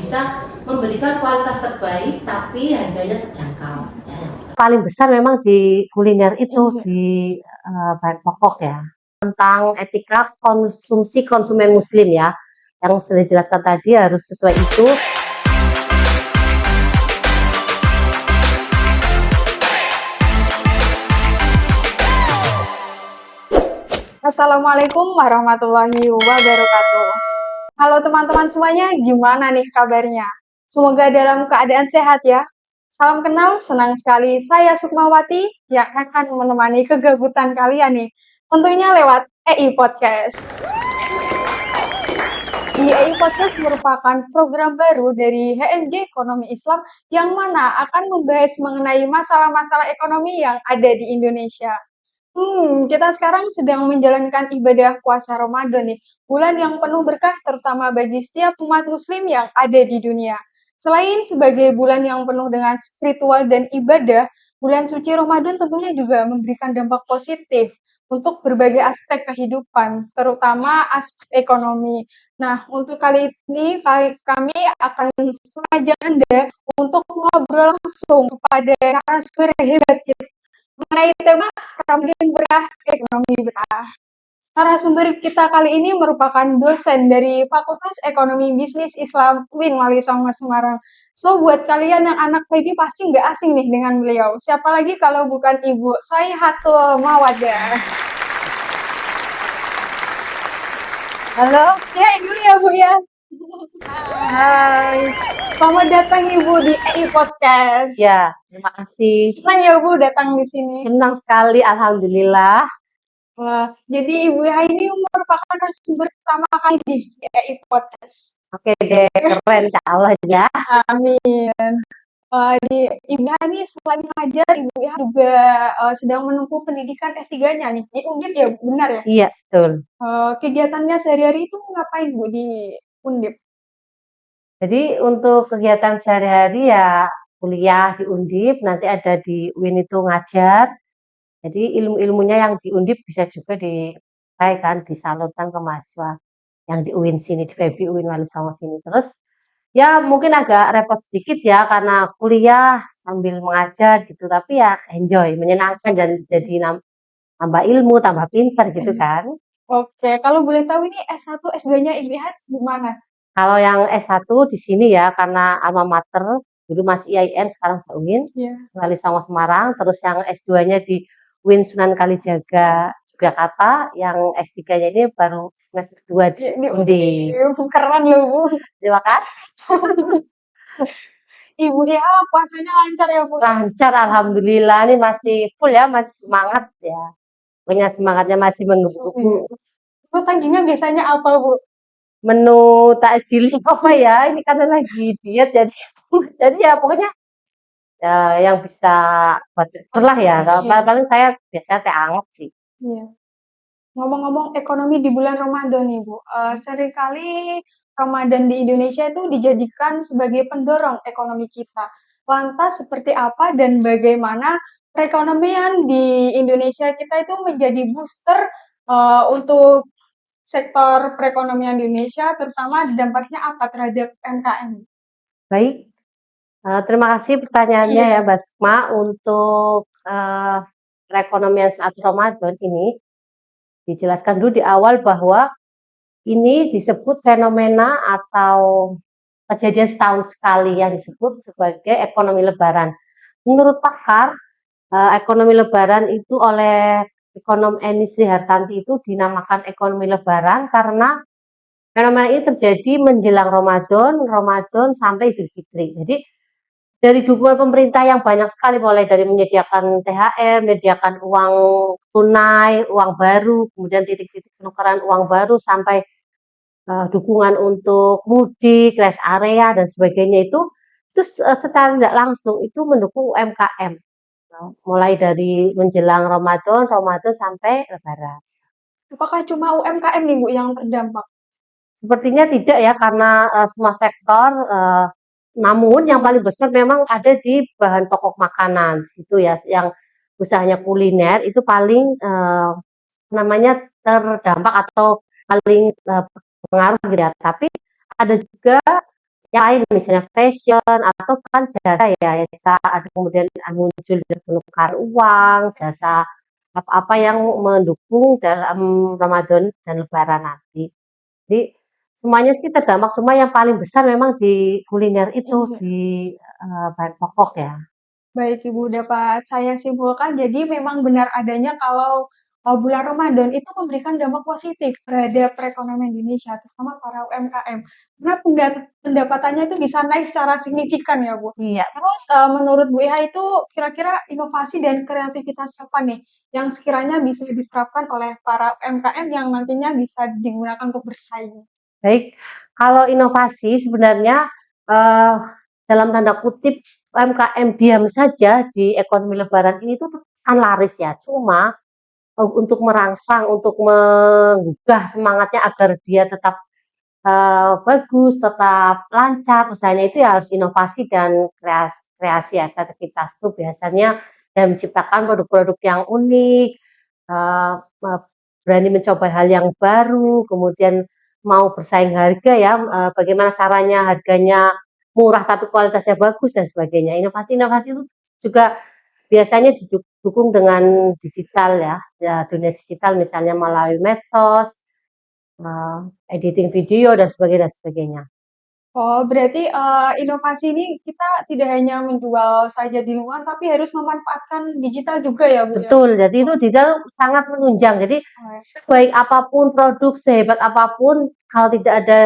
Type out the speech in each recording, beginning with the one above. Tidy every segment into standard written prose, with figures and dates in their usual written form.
bisa memberikan kualitas terbaik tapi harganya terjangkau. Paling besar memang di kuliner itu di bahan pokok ya. Tentang etika konsumsi konsumen muslim ya, yang sudah dijelaskan tadi harus sesuai itu. Assalamualaikum warahmatullahi wabarakatuh. Halo teman-teman semuanya, gimana nih kabarnya? Semoga dalam keadaan sehat ya. Salam kenal, senang sekali saya Sukmawati yang akan menemani kegabutan kalian nih. Tentunya lewat EI Podcast. EI Podcast merupakan program baru dari HMJ Ekonomi Islam yang mana akan membahas mengenai masalah-masalah ekonomi yang ada di Indonesia. Kita sekarang sedang menjalankan ibadah puasa Ramadan nih, bulan yang penuh berkah terutama bagi setiap umat muslim yang ada di dunia. Selain sebagai bulan yang penuh dengan spiritual dan ibadah, bulan suci Ramadan tentunya juga memberikan dampak positif untuk berbagai aspek kehidupan, terutama aspek ekonomi. Nah, untuk kali ini kami akan mengajak Anda untuk ngobrol langsung kepada narasumber hebat kita mengenai tema Ramadan Berkah, Ekonomi Berkah. Narasumber kita kali ini merupakan dosen dari Fakultas Ekonomi Bisnis Islam UIN Wali Songo Semarang. So, buat kalian yang anak baby pasti nggak asing nih dengan beliau. Siapa lagi kalau bukan Ibu Shaihatul Mawadah. Halo, saya dulu ya Bu ya. Hai. Selamat datang Ibu di EI Podcast. Ya, terima kasih. Senang ya Bu datang di sini. Senang sekali, alhamdulillah. Wah, jadi Ibu Yah ini merupakan narasumber pertama kali di EI Podcast. Oke deh, keren Insya Allah ya. Amin. Ibu Yah ini selain mengajar, Ibu Yah juga sedang menempuh pendidikan S3-nya nih di Undip ya, benar ya? Iya, betul. Kegiatannya sehari-hari itu ngapain Bu di Undip? Jadi untuk kegiatan sehari-hari ya kuliah di Undip, nanti ada di UIN itu ngajar. Jadi ilmu-ilmunya yang di Undip bisa juga disalurkan ke mahasiswa yang di UIN sini, di FEBI UIN Wali Songo sini. Terus ya mungkin agak repot sedikit ya karena kuliah sambil mengajar gitu, tapi ya enjoy, menyenangkan dan jadi tambah ilmu, tambah pintar gitu kan. Oke, kalau boleh tahu ini S1, S2-nya Ibu Yah gimana? Kalau yang S1 di sini ya karena alma mater, dulu masih IAIN, sekarang di UIN, Wali Songo Semarang. Terus yang S2-nya di UIN Sunan Kalijaga Yogyakarta, yang S3-nya ini baru semester 2 di Undip. Keren loh Bu. Terima kasih. Ibu Yah puasanya lancar ya Bu? Lancar, alhamdulillah. Ini masih full ya, masih semangat ya. Punya semangatnya masih menggebu-gebu. Bu, taginya biasanya apa Bu? Menu takjil apa ya? Ini karena lagi diet jadi ya pokoknya ya, yang bisa buat lah ya. Paling saya biasanya teh anget sih. Iya. Ngomong-ngomong ekonomi di bulan Ramadan nih Bu, seringkali Ramadan di Indonesia itu dijadikan sebagai pendorong ekonomi kita. Lantas seperti apa dan bagaimana perekonomian di Indonesia kita itu menjadi booster untuk sektor perekonomian di Indonesia, terutama dampaknya apa terhadap UMKM? Baik, terima kasih pertanyaannya ya Mbak Sukma. Untuk perekonomian saat Ramadan ini dijelaskan dulu di awal bahwa ini disebut fenomena atau kejadian setahun sekali yang disebut sebagai ekonomi lebaran. Menurut pakar, ekonomi lebaran itu oleh ekonom Eni Sri Hartanti itu dinamakan ekonomi lebaran karena fenomena ini terjadi menjelang Ramadan sampai Idul Fitri. Jadi dari dukungan pemerintah yang banyak sekali, mulai dari menyediakan THR, menyediakan uang tunai, uang baru, kemudian titik-titik penukaran uang baru, sampai dukungan untuk mudik, rest area dan sebagainya itu secara tidak langsung itu mendukung UMKM. Mulai dari menjelang Ramadan sampai Lebaran. Apakah cuma UMKM nih Bu yang terdampak? Sepertinya tidak ya, karena semua sektor, namun yang paling besar memang ada di bahan pokok makanan. Di situ ya, yang usahanya kuliner itu paling namanya terdampak atau paling pengaruh gitu ya. Tapi ada juga yang lain misalnya fashion atau kan jasa ya, jasa ada kemudian muncul penukar uang, jasa apa-apa yang mendukung dalam Ramadan dan Lebaran nanti. Jadi semuanya sih terdampak, cuma yang paling besar memang di kuliner itu, Iya. di bahan pokok ya. Baik Ibu, dapat saya simpulkan jadi memang benar adanya kalau bulan Ramadan itu memberikan dampak positif terhadap perekonomian Indonesia, terutama para UMKM. Karena pendapatannya itu bisa naik secara signifikan ya Bu. Iya, Terus menurut Bu Iha itu kira-kira inovasi dan kreativitas apa nih yang sekiranya bisa diterapkan oleh para UMKM yang nantinya bisa digunakan untuk bersaing? baik. Kalau inovasi sebenarnya eh, dalam tanda kutip UMKM diam saja di ekonomi Lebaran ini tuh kan laris ya. Cuma untuk merangsang, untuk menggugah semangatnya agar dia tetap bagus, tetap lancar usahanya itu ya harus inovasi dan kreasi ya, kreativitas itu biasanya dan menciptakan produk-produk yang unik, eh, berani mencoba hal yang baru, kemudian mau bersaing harga ya, bagaimana caranya harganya murah tapi kualitasnya bagus dan sebagainya. Inovasi-inovasi itu juga biasanya didukung dengan digital ya, ya dunia digital misalnya melalui medsos, editing video dan sebagainya dan sebagainya. Oh, berarti, inovasi ini kita tidak hanya menjual saja di luar, tapi harus memanfaatkan digital juga ya, Bu, ya? Betul, jadi itu digital sangat menunjang. Jadi Oke. sebaik apapun produk, sehebat apapun, kalau tidak ada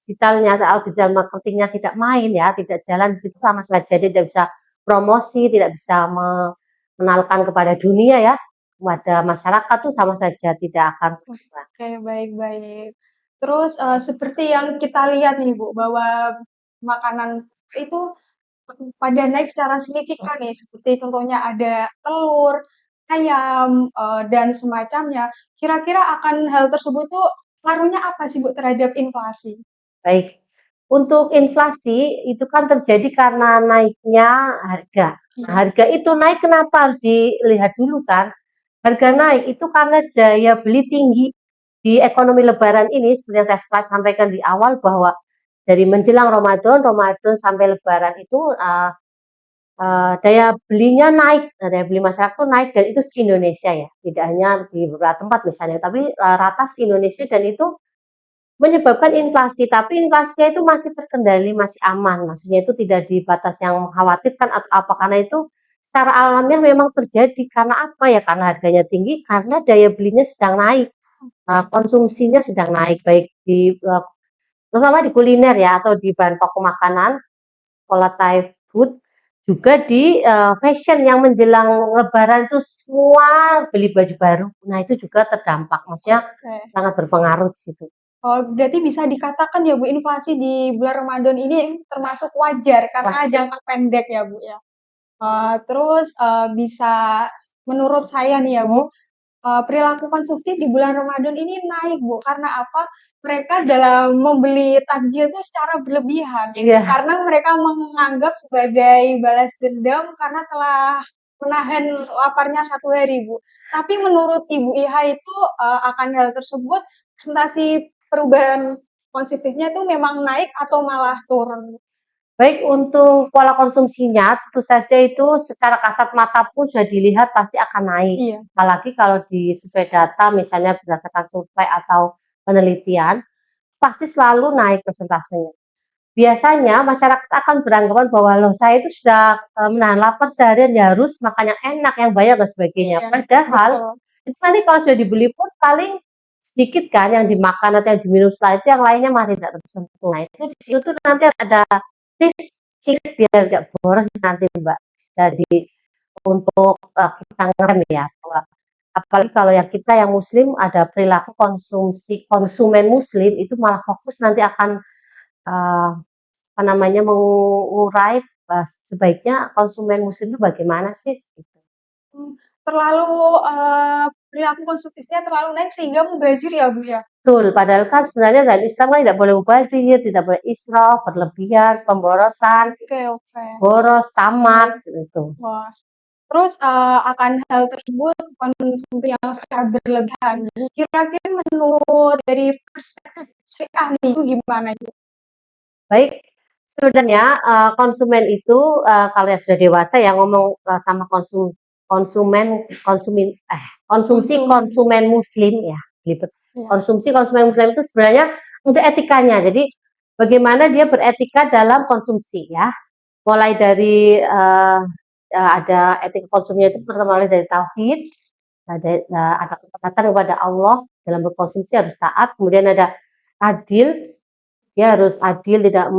digitalnya atau digital marketingnya tidak main ya, tidak jalan di situ sama saja dia tidak bisa promosi, tidak bisa mengenalkan kepada dunia ya, kepada masyarakat tuh sama saja tidak akan berubah. Oke, baik baik. Terus, seperti yang kita lihat nih, Bu, bahwa makanan itu pada naik secara signifikan nih, seperti contohnya ada telur, ayam, dan semacamnya. Kira-kira akan hal tersebut tuh pengaruhnya apa sih, Bu, terhadap inflasi? Baik, untuk inflasi itu kan terjadi karena naiknya harga. Nah, Iya. harga itu naik kenapa harus dilihat dulu kan? Harga naik itu karena daya beli tinggi di ekonomi Lebaran ini seperti yang saya sampaikan di awal bahwa dari menjelang Ramadan, Ramadan sampai Lebaran itu daya belinya naik, daya beli masyarakat itu naik dan itu se Indonesia ya, tidak hanya di beberapa tempat misalnya, tapi rata se Indonesia dan itu menyebabkan inflasi, tapi inflasinya itu masih terkendali, masih aman. Maksudnya itu tidak di batas yang mengkhawatirkan atau apa, karena itu secara alamiah memang terjadi. Karena apa ya? Karena harganya tinggi, karena daya belinya sedang naik, konsumsinya sedang naik, baik di terutama di kuliner ya atau di bahan pokok makanan, volatile food, juga di fashion yang menjelang Lebaran itu semua beli baju baru. Nah itu juga terdampak, maksudnya Oke. sangat berpengaruh di situ. Oh, berarti bisa dikatakan ya Bu, inflasi di bulan Ramadan ini termasuk wajar karena Wah, jangka pendek ya Bu ya. Terus bisa menurut saya nih ya Bu, perilaku konsumtif di bulan Ramadan ini naik Bu, karena apa? Mereka dalam membeli takjil itu secara berlebihan, iya. karena mereka menganggap sebagai balas dendam karena telah menahan laparnya 1 hari Bu. Tapi menurut Ibu Iha itu akan hal tersebut presentasi perubahan konsumtifnya itu memang naik atau malah turun? Baik untuk pola konsumsinya, tentu saja itu secara kasat mata pun sudah dilihat pasti akan naik. Iya. Apalagi kalau sesuai data misalnya berdasarkan survei atau penelitian, pasti selalu naik persentasenya. Biasanya masyarakat akan beranggapan bahwa loh saya itu sudah menahan lapar seharian ya harus makan yang enak, yang banyak dan sebagainya. Iya, Padahal betul. itu nanti kalau sudah dibeli pun paling sedikit kan yang dimakan atau yang diminum setelah itu yang lainnya masih tidak tersentuh. Nah itu di situ nanti ada tips sedikit biar tidak boros nanti Mbak. Bisa untuk kita ngerem ya bahwa apalagi kalau yang kita yang muslim ada perilaku konsumsi konsumen muslim itu malah fokus nanti akan apa namanya mengurai sebaiknya konsumen muslim itu bagaimana sih gitu. Mmm, terlalu, perilaku konsumtifnya terlalu naik sehingga mubazir ya, Bu, ya? Betul, padahal kan sebenarnya dalam Islam kan tidak boleh mubazir, tidak boleh israf, berlebihan, pemborosan, Oke oke. boros, tamak, Baik. gitu. Wah, terus, akan hal tersebut konsumsi yang secara berlebihan, kira-kira menurut dari perspektif syariah nih, itu gimana itu? Baik, Sebenarnya konsumen itu kalau yang sudah dewasa ya ngomong sama konsumen konsumsi Konsum. konsumen muslim ya, gitu. Iya. Konsumsi konsumen muslim itu sebenarnya untuk etikanya. Jadi bagaimana dia beretika dalam konsumsi ya. Mulai dari ada etika konsumnya itu pertama dari tauhid, ada ketaatan kepada Allah dalam berkonsumsi harus taat, kemudian ada adil, dia harus adil tidak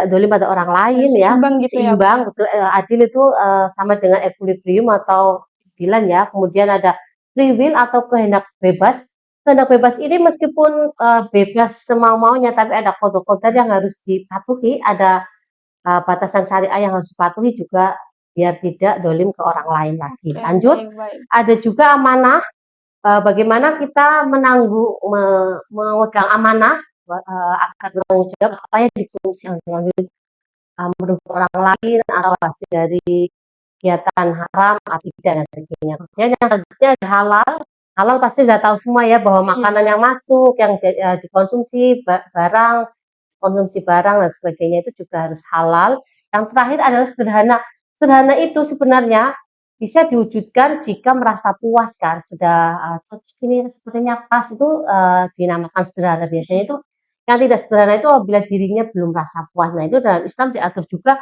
dolim pada orang lain ya, Seimbang gitu ya, Bu? seimbang betul. Adil itu sama dengan equilibrium atau keadilan ya. Kemudian ada free will atau kehendak bebas. Kehendak bebas ini meskipun bebas semau-maunya, tapi ada kode-kode yang harus dipatuhi, ada batasan syariah yang harus dipatuhi juga biar tidak dolim ke orang lain lagi. Oke, Lanjut, baik-baik. ada juga amanah, bagaimana kita memegang amanah agar bertanggung jawab apa yang dikonsumsi merugikan orang lain atau hasil dari kegiatan haram atau tidak dan sebagainya. Kemudian yang selanjutnya ada halal. Halal pasti sudah tahu semua ya bahwa makanan yang masuk, yang dikonsumsi barang, konsumsi barang dan sebagainya itu juga harus halal. Yang terakhir adalah sederhana. Sederhana itu sebenarnya bisa diwujudkan jika merasa puas kan, sudah cocok ini sepertinya pas itu dinamakan sederhana. Biasanya itu yang tidak sederhana itu apabila dirinya belum merasa puas. Nah itu dalam Islam diatur juga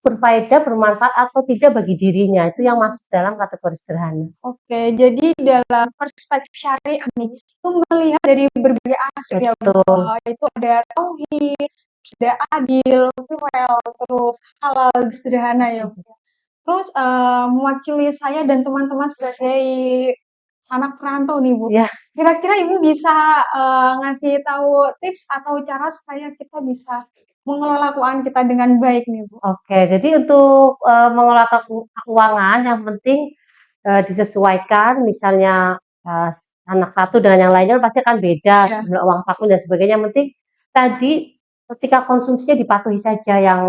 berfaedah, bermanfaat atau tidak bagi dirinya. Itu yang masuk dalam kategori sederhana. Oke, jadi dalam perspektif syariah nih, itu melihat dari berbagai aspek ya, Bu. Betul. Itu ada tauhid, ada adil, well, terus halal, sederhana ya, Bu. Terus mewakili saya dan teman-teman sebagai anak perantau nih, Bu. Ya. Kira-kira Ibu bisa ngasih tahu tips atau cara supaya kita bisa mengelola keuangan kita dengan baik nih, Bu? Oke, jadi untuk mengelola keuangan yang penting disesuaikan, misalnya anak satu dengan yang lainnya pasti akan beda Ya. jumlah uang saku dan sebagainya. Yang penting tadi ketika konsumsinya dipatuhi saja, yang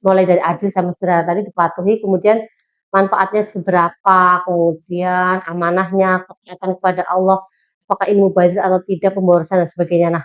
mulai dari adil sama sederhana tadi dipatuhi, kemudian manfaatnya seberapa, kemudian amanahnya, ketaatan kepada Allah, apakah ini mubazir atau tidak, pemborosan dan sebagainya. Nah,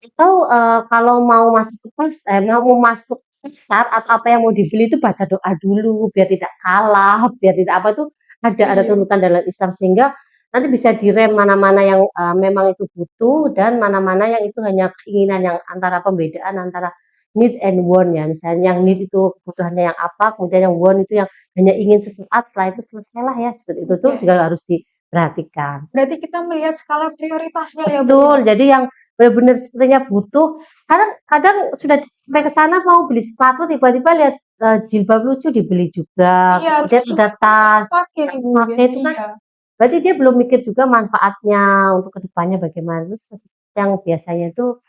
atau kalau mau masuk ke mau masuk pasar atau apa yang mau dibeli itu baca doa dulu biar tidak kalah, biar tidak apa tuh ada Iya. tuntutan dalam Islam sehingga nanti bisa direm mana-mana yang memang itu butuh dan mana-mana yang itu hanya keinginan, yang antara pembedaan antara need and want ya. Misalnya yang need itu kebutuhannya yang apa, kemudian yang want itu yang hanya ingin sesaat, setelah itu selesailah ya, seperti itu tuh Oke. juga harus diperhatikan. Berarti kita melihat skala prioritasnya ya, Bu. Betul, jadi yang benar-benar sepertinya butuh, kadang sudah sampai ke sana mau beli sepatu tiba-tiba lihat jilbab lucu dibeli juga, Iya, kemudian terus sudah tas, pakai Ibu, pakai itu kan iya. berarti dia belum mikir juga manfaatnya untuk kedepannya bagaimana. Terus yang biasanya itu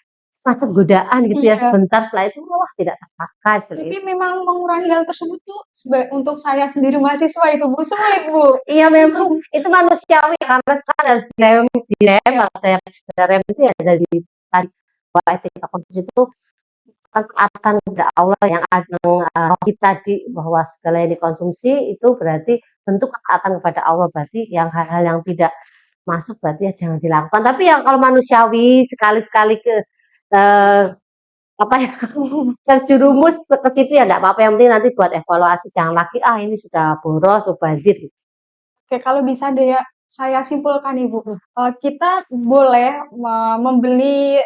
semacam godaan gitu ya, Iya. sebentar setelah itu wah tidak terpakai seperti Tapi itu. memang mengurangi hal tersebut tuh untuk saya sendiri mahasiswa itu, Bu, sulit, Bu. Iya memang itu manusiawi karena sekarang harus direm Iya. atau yang sudah rem itu ya dari tadi bahwa etika konsumsi itu ketaatan kepada Allah yang ada kita tadi bahwa segala yang dikonsumsi itu berarti bentuk ketaatan kepada Allah, berarti yang hal-hal yang tidak masuk berarti ya jangan dilakukan. Tapi yang kalau manusiawi sekali-sekali ke apa ya terjerumus ke situ ya enggak apa-apa, yang penting nanti buat evaluasi jangan lagi ini sudah boros, mubazir. Oke, kalau bisa deh ya, saya simpulkan Ibu, kita boleh membeli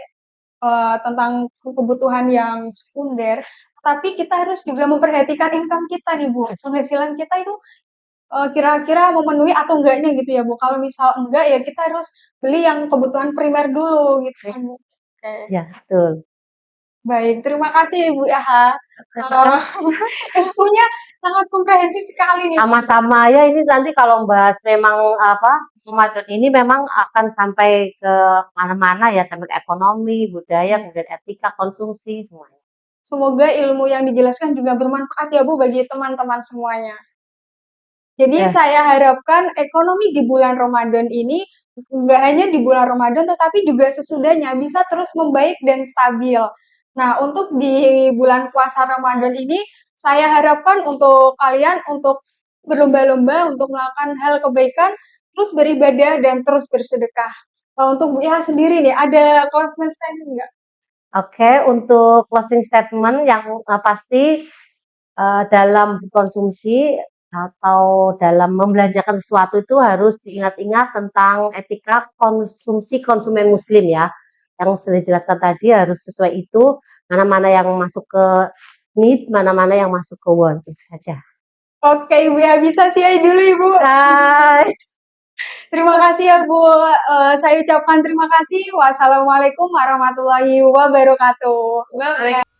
tentang kebutuhan yang sekunder, tapi kita harus juga memperhatikan income kita nih, Bu. Penghasilan kita itu kira-kira memenuhi atau enggaknya gitu ya, Bu. Kalau misal enggak ya kita harus beli yang kebutuhan primer dulu gitu kan, Bu. Oke. Ya, betul. Baik, terima kasih Ibu ya. Ilmunya sangat komprehensif sekali nih. Sama-sama ya, ini nanti kalau bahas memang apa Ramadan ini memang akan sampai ke mana-mana ya, sampai ke ekonomi, budaya, kemudian etika konsumsi semuanya. Semoga ilmu yang dijelaskan juga bermanfaat ya Bu bagi teman-teman semuanya. Jadi Ya. saya harapkan ekonomi di bulan Ramadan ini nggak hanya di bulan Ramadan tetapi juga sesudahnya bisa terus membaik dan stabil. Nah, untuk di bulan puasa Ramadan ini saya harapkan untuk kalian untuk berlomba-lomba untuk melakukan hal kebaikan, terus beribadah dan terus bersedekah. Untuk Bu Iha sendiri nih, ada closing statement nggak? Oke, untuk closing statement yang pasti dalam konsumsi atau dalam membelanjakan sesuatu itu harus diingat-ingat tentang etika konsumsi konsumen muslim ya. Yang sudah dijelaskan tadi harus sesuai itu, mana-mana yang masuk ke need, mana-mana yang masuk ke want, itu saja. Oke, Ibu ya, bisa sih dulu Ibu. Hai. Terima kasih ya Bu. Saya ucapkan terima kasih. Wassalamualaikum warahmatullahi wabarakatuh. Bye.